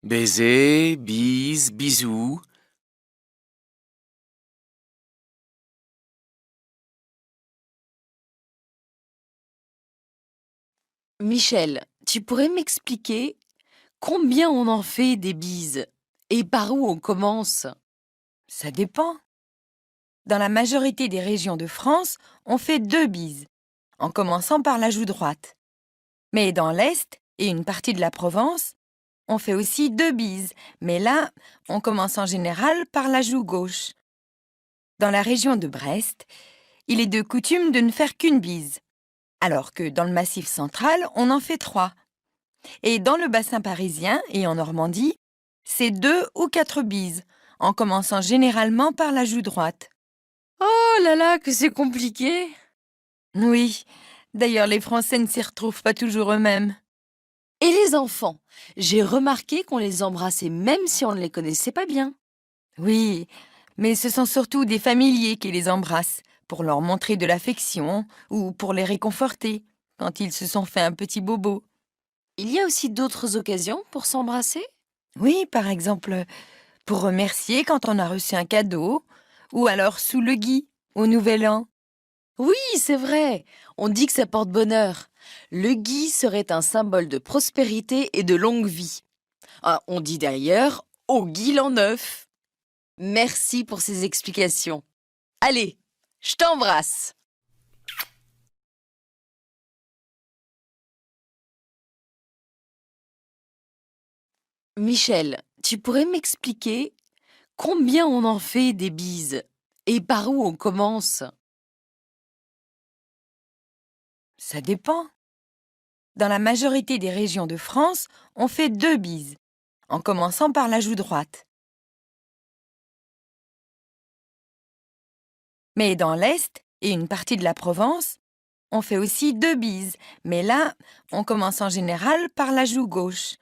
Baiser, bise, bisous. Michel, tu pourrais m'expliquer combien on en fait des bises et par où on commence? Ça dépend. Dans la majorité des régions de France, on fait 2 bises, en commençant par la joue droite. Mais dans l'Est et une partie de la Provence, on fait aussi 2 bises, mais là, on commence en général par la joue gauche. Dans la région de Brest, il est de coutume de ne faire qu'une bise, alors que dans le Massif central, on en fait 3. Et dans le bassin parisien et en Normandie, c'est 2 ou 4 bises, en commençant généralement par la joue droite. Oh là là, que c'est compliqué! Oui, d'ailleurs les Français ne s'y retrouvent pas toujours eux-mêmes. Et les enfants? J'ai remarqué qu'on les embrassait même si on ne les connaissait pas bien. Oui, mais ce sont surtout des familiers qui les embrassent, pour leur montrer de l'affection ou pour les réconforter, quand ils se sont fait un petit bobo. Il y a aussi d'autres occasions pour s'embrasser? Oui, par exemple, pour remercier quand on a reçu un cadeau, ou alors sous le gui, au Nouvel An. Oui, c'est vrai. On dit que ça porte bonheur. Le gui serait un symbole de prospérité et de longue vie. Ah, on dit d'ailleurs au gui l'an neuf. Merci pour ces explications. Allez, je t'embrasse. Michel, tu pourrais m'expliquer combien on en fait des bises et par où on commence? Ça dépend. Dans la majorité des régions de France, on fait 2 bises, en commençant par la joue droite. Mais dans l'Est et une partie de la Provence, on fait aussi 2 bises, mais là, on commence en général par la joue gauche.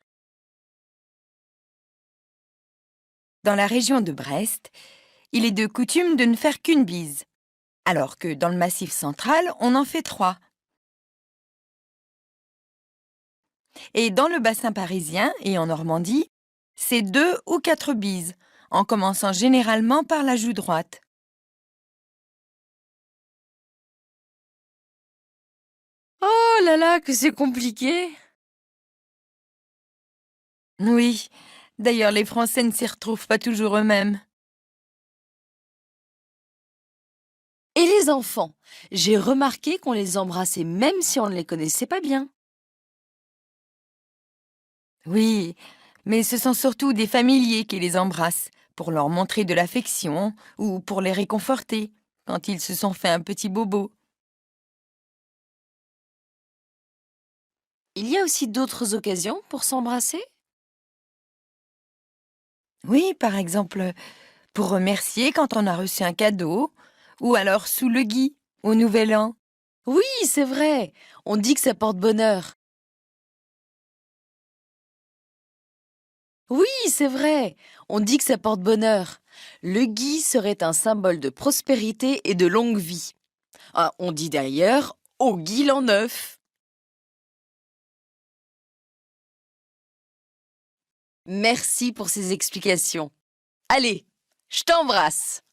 Dans la région de Brest, il est de coutume de ne faire qu'une bise, alors que dans le Massif central, on en fait 3. Et dans le bassin parisien et en Normandie, c'est 2 ou 4 bises, en commençant généralement par la joue droite. Oh là là, que c'est compliqué! Oui, d'ailleurs les Français ne s'y retrouvent pas toujours eux-mêmes. Et les enfants? J'ai remarqué qu'on les embrassait même si on ne les connaissait pas bien. Oui, mais ce sont surtout des familiers qui les embrassent, pour leur montrer de l'affection ou pour les réconforter, quand ils se sont fait un petit bobo. Il y a aussi d'autres occasions pour s'embrasser? Oui, par exemple, pour remercier quand on a reçu un cadeau, ou alors sous le gui, au Nouvel An. Oui, c'est vrai. On dit que ça porte bonheur. Oui, c'est vrai. On dit que ça porte bonheur. Le gui serait un symbole de prospérité et de longue vie. Ah, on dit d'ailleurs au gui l'an neuf. Merci pour ces explications. Allez, je t'embrasse.